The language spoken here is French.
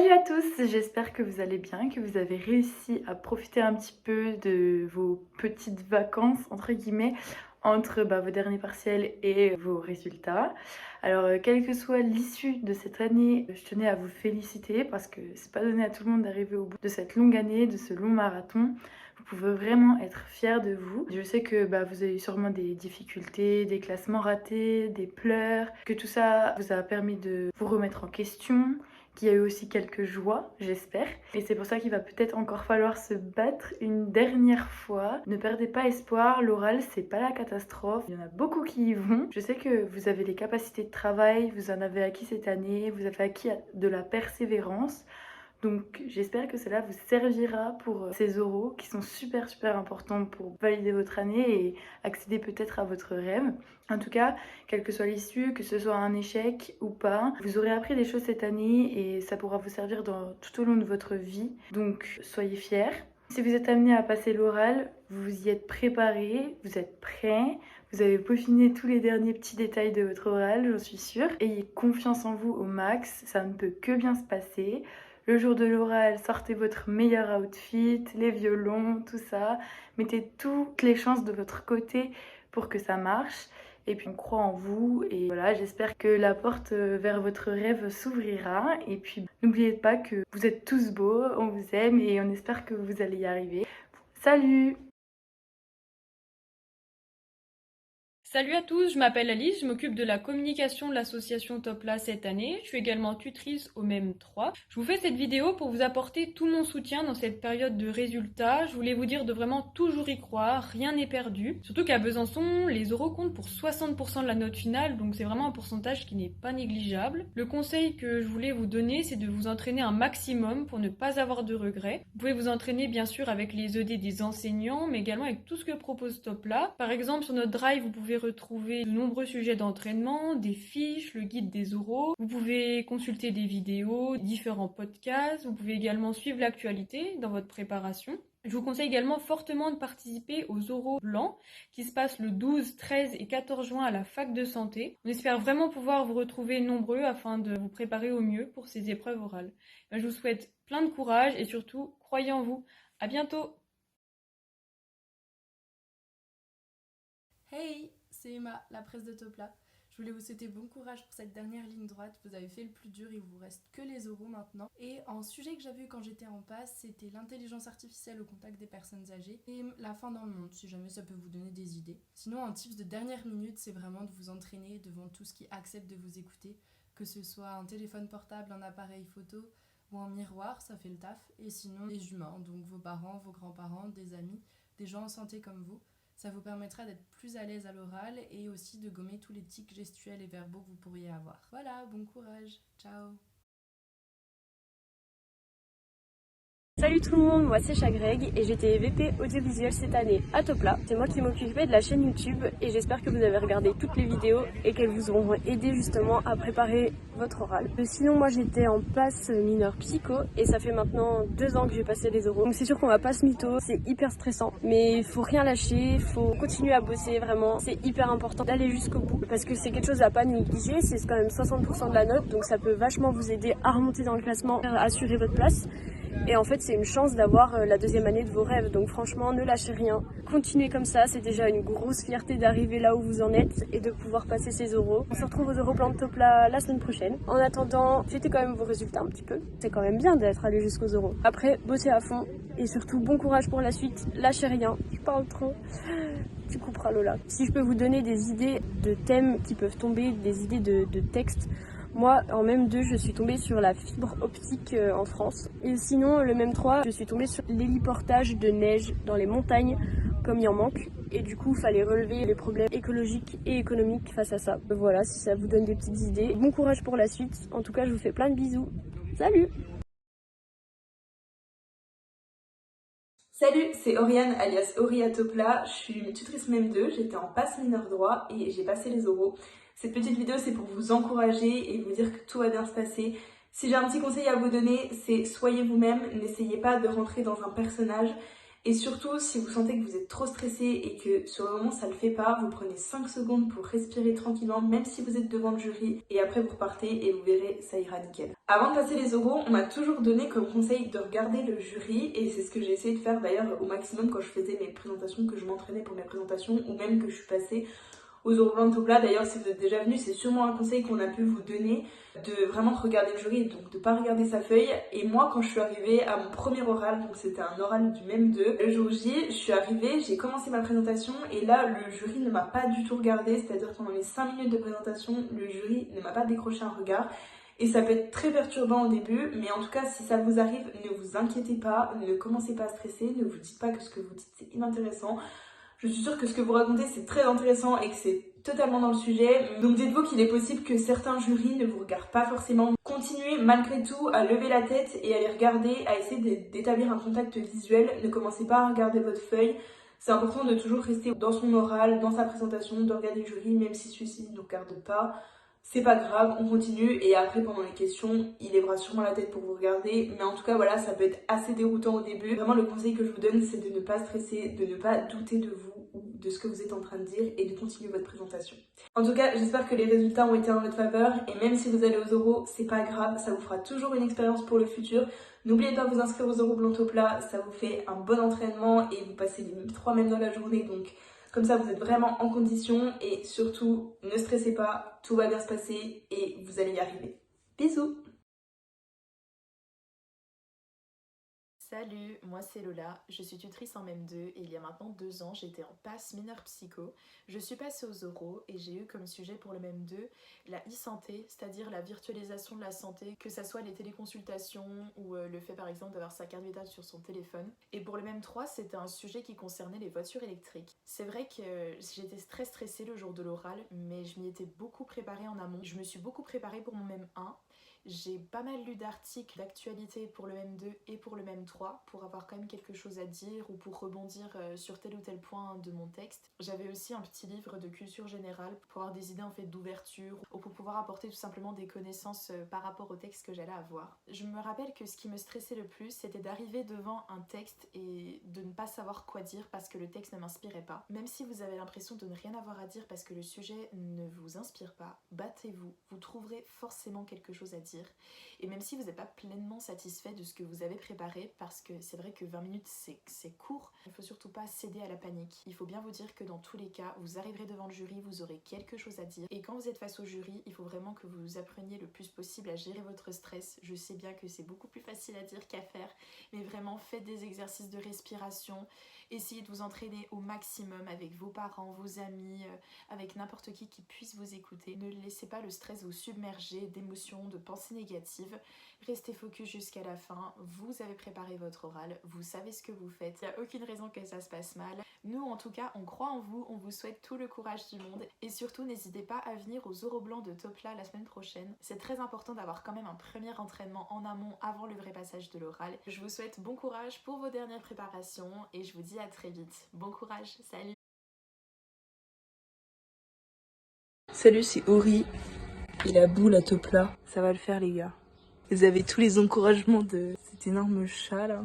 Salut à tous, j'espère que vous allez bien, que vous avez réussi à profiter un petit peu de vos petites vacances, entre guillemets, entre vos derniers partiels et vos résultats. Alors, quelle que soit l'issue de cette année, je tenais à vous féliciter parce que c'est pas donné à tout le monde d'arriver au bout de cette longue année, de ce long marathon. Vous pouvez vraiment être fiers de vous. Je sais que vous avez eu sûrement des difficultés, des classements ratés, des pleurs, que tout ça vous a permis de vous remettre en question, qu'il y a eu aussi quelques joies, j'espère. Et c'est pour ça qu'il va peut-être encore falloir se battre une dernière fois. Ne perdez pas espoir, l'oral c'est pas la catastrophe. Il y en a beaucoup qui y vont. Je sais que vous avez les capacités de travail, vous en avez acquis cette année, vous avez acquis de la persévérance. Donc j'espère que cela vous servira pour ces oraux qui sont super importants pour valider votre année et accéder peut-être à votre rêve. En tout cas, quelle que soit l'issue, que ce soit un échec ou pas, vous aurez appris des choses cette année et ça pourra vous servir tout au long de votre vie. Donc soyez fiers. Si vous êtes amené à passer l'oral, vous y êtes préparé, vous êtes prêt, vous avez peaufiné tous les derniers petits détails de votre oral, j'en suis sûre. Ayez confiance en vous au max, ça ne peut que bien se passer. Le jour de l'oral, sortez votre meilleur outfit, les violons, tout ça. Mettez toutes les chances de votre côté pour que ça marche. Et puis on croit en vous et voilà, j'espère que la porte vers votre rêve s'ouvrira. Et puis n'oubliez pas que vous êtes tous beaux, on vous aime et on espère que vous allez y arriver. Salut! Salut à tous, je m'appelle Alice, je m'occupe de la communication de l'association Topla cette année. Je suis également tutrice au MEM 3. Je vous fais cette vidéo pour vous apporter tout mon soutien dans cette période de résultats. Je voulais vous dire de vraiment toujours y croire, rien n'est perdu. Surtout qu'à Besançon, les oraux comptent pour 60% de la note finale, donc c'est vraiment un pourcentage qui n'est pas négligeable. Le conseil que je voulais vous donner, c'est de vous entraîner un maximum pour ne pas avoir de regrets. Vous pouvez vous entraîner bien sûr avec les ED des enseignants, mais également avec tout ce que propose Topla. Par exemple, sur notre drive, vous pouvez retrouver de nombreux sujets d'entraînement, des fiches, le guide des oraux. Vous pouvez consulter des vidéos, différents podcasts. Vous pouvez également suivre l'actualité dans votre préparation. Je vous conseille également fortement de participer aux oraux blancs qui se passent le 12, 13 et 14 juin à la fac de santé. On espère vraiment pouvoir vous retrouver nombreux afin de vous préparer au mieux pour ces épreuves orales. Je vous souhaite plein de courage et surtout, croyez en vous. À bientôt! Hey, c'est Emma, la presse de Topla. Je voulais vous souhaiter bon courage pour cette dernière ligne droite. Vous avez fait le plus dur, il vous reste que les oraux maintenant. Et un sujet que j'avais eu quand j'étais en passe, c'était l'intelligence artificielle au contact des personnes âgées et la fin dans le monde, si jamais ça peut vous donner des idées. Sinon, un tips de dernière minute, c'est vraiment de vous entraîner devant tout ce qui accepte de vous écouter, que ce soit un téléphone portable, un appareil photo ou un miroir, ça fait le taf. Et sinon, les humains, donc vos parents, vos grands-parents, des amis, des gens en santé comme vous. Ça vous permettra d'être plus à l'aise à l'oral et aussi de gommer tous les tics gestuels et verbaux que vous pourriez avoir. Voilà, bon courage, ciao! Salut tout le monde, moi c'est Chagreg et j'étais VP audiovisuel cette année à Topla. C'est moi qui m'occupais de la chaîne YouTube et j'espère que vous avez regardé toutes les vidéos et qu'elles vous auront aidé justement à préparer votre oral. Sinon moi j'étais en passe mineure psycho et ça fait maintenant 2 ans que j'ai passé les oraux. Donc c'est sûr qu'on va pas se mytho, c'est hyper stressant mais il faut rien lâcher, il faut continuer à bosser vraiment. C'est hyper important d'aller jusqu'au bout parce que c'est quelque chose à pas négliger, c'est quand même 60% de la note donc ça peut vachement vous aider à remonter dans le classement, à assurer votre place. Et en fait, c'est une chance d'avoir la deuxième année de vos rêves. Donc franchement, ne lâchez rien. Continuez comme ça, c'est déjà une grosse fierté d'arriver là où vous en êtes et de pouvoir passer ces oraux. On se retrouve aux oraux blancs de Topla la semaine prochaine. En attendant, fêtez quand même vos résultats un petit peu. C'est quand même bien d'être allé jusqu'aux oraux. Après, bossez à fond et surtout bon courage pour la suite. Lâchez rien. Je parle trop. Tu couperas Lola. Si je peux vous donner des idées de thèmes qui peuvent tomber, des idées de textes, moi, en MEM 2, je suis tombée sur la fibre optique en France. Et sinon, le MEM 3, je suis tombée sur l'héliportage de neige dans les montagnes, comme il en manque. Et du coup, il fallait relever les problèmes écologiques et économiques face à ça. Voilà, si ça vous donne des petites idées. Bon courage pour la suite. En tout cas, je vous fais plein de bisous. Salut! Salut, c'est Oriane alias Ori à Topla, je suis tutrice MEM2, j'étais en passe mineur droit et j'ai passé les oraux. Cette petite vidéo c'est pour vous encourager et vous dire que tout va bien se passer. Si j'ai un petit conseil à vous donner, c'est soyez vous-même, n'essayez pas de rentrer dans un personnage, Et surtout, si vous sentez que vous êtes trop stressé et que sur le moment ça le fait pas, vous prenez 5 secondes pour respirer tranquillement, même si vous êtes devant le jury, et après vous repartez et vous verrez, ça ira nickel. Avant de passer les oraux, on m'a toujours donné comme conseil de regarder le jury, et c'est ce que j'ai essayé de faire d'ailleurs au maximum quand je faisais mes présentations, que je m'entraînais pour mes présentations, ou même que je suis passée aux oraux blancs de Topla. D'ailleurs, si vous êtes déjà venu, c'est sûrement un conseil qu'on a pu vous donner, de vraiment regarder le jury, donc de pas regarder sa feuille. Et moi, quand je suis arrivée à mon premier oral, donc c'était un oral du MEM2, le jour J, je suis arrivée, j'ai commencé ma présentation, et là, le jury ne m'a pas du tout regardée, c'est-à-dire pendant les 5 minutes de présentation, le jury ne m'a pas décroché un regard. Et ça peut être très perturbant au début, mais en tout cas, si ça vous arrive, ne vous inquiétez pas, ne commencez pas à stresser, ne vous dites pas que ce que vous dites c'est inintéressant. Je suis sûre que ce que vous racontez c'est très intéressant et que c'est totalement dans le sujet. Donc dites-vous qu'il est possible que certains jurys ne vous regardent pas forcément. Continuez malgré tout à lever la tête et à les regarder, à essayer d'établir un contact visuel. Ne commencez pas à regarder votre feuille. C'est important de toujours rester dans son oral, dans sa présentation, de regarder le jury, même si celui-ci ne nous regarde pas. C'est pas grave, on continue et après pendant les questions, il lèvera sûrement la tête pour vous regarder. Mais en tout cas voilà, ça peut être assez déroutant au début. Vraiment le conseil que je vous donne c'est de ne pas stresser, de ne pas douter de vous ou de ce que vous êtes en train de dire et de continuer votre présentation. En tout cas, j'espère que les résultats ont été en votre faveur et même si vous allez aux oraux, c'est pas grave, ça vous fera toujours une expérience pour le futur. N'oubliez pas de vous inscrire aux oraux blancs Topla, ça vous fait un bon entraînement et vous passez les 3 même dans la journée, donc comme ça, vous êtes vraiment en condition et surtout, ne stressez pas, tout va bien se passer et vous allez y arriver. Bisous! Salut, moi c'est Lola, je suis tutrice en MEM2 et il y a maintenant 2 ans j'étais en passe mineure psycho. Je suis passée aux oraux et j'ai eu comme sujet pour le MEM2 la e-santé, c'est-à-dire la virtualisation de la santé, que ça soit les téléconsultations ou le fait par exemple d'avoir sa carte vitale sur son téléphone. Et pour le MEM3 c'était un sujet qui concernait les voitures électriques. C'est vrai que j'étais très stressée le jour de l'oral mais je m'y étais beaucoup préparée en amont. Je me suis beaucoup préparée pour mon MEM1. J'ai pas mal lu d'articles d'actualité pour le MEM2 et pour le MEM3 pour avoir quand même quelque chose à dire ou pour rebondir sur tel ou tel point de mon texte. J'avais aussi un petit livre de culture générale pour avoir des idées en fait d'ouverture ou pour pouvoir apporter tout simplement des connaissances par rapport au texte que j'allais avoir. Je me rappelle que ce qui me stressait le plus c'était d'arriver devant un texte et de ne pas savoir quoi dire parce que le texte ne m'inspirait pas. Même si vous avez l'impression de ne rien avoir à dire parce que le sujet ne vous inspire pas, battez-vous, vous trouverez forcément quelque chose à dire. Et même si vous n'êtes pas pleinement satisfait de ce que vous avez préparé, parce que c'est vrai que 20 minutes c'est court, il ne faut surtout pas céder à la panique. Il faut bien vous dire que dans tous les cas, vous arriverez devant le jury, vous aurez quelque chose à dire. Et quand vous êtes face au jury, il faut vraiment que vous appreniez le plus possible à gérer votre stress. Je sais bien que c'est beaucoup plus facile à dire qu'à faire, mais vraiment faites des exercices de respiration. Essayez de vous entraîner au maximum avec vos parents, vos amis, avec n'importe qui puisse vous écouter. Ne laissez pas le stress vous submerger d'émotions, de pensées négatives. Restez focus jusqu'à la fin. Vous avez préparé votre oral, vous savez ce que vous faites. Il n'y a aucune raison que ça se passe mal. Nous, en tout cas, on croit en vous, on vous souhaite tout le courage du monde. Et surtout, n'hésitez pas à venir aux oraux blancs de Topla la semaine prochaine. C'est très important d'avoir quand même un premier entraînement en amont avant le vrai passage de l'oral. Je vous souhaite bon courage pour vos dernières préparations et je vous dis à très vite. Bon courage, salut! Salut, c'est Ori et la boule à Topla. Ça va le faire les gars. Vous avez tous les encouragements de cet énorme chat là.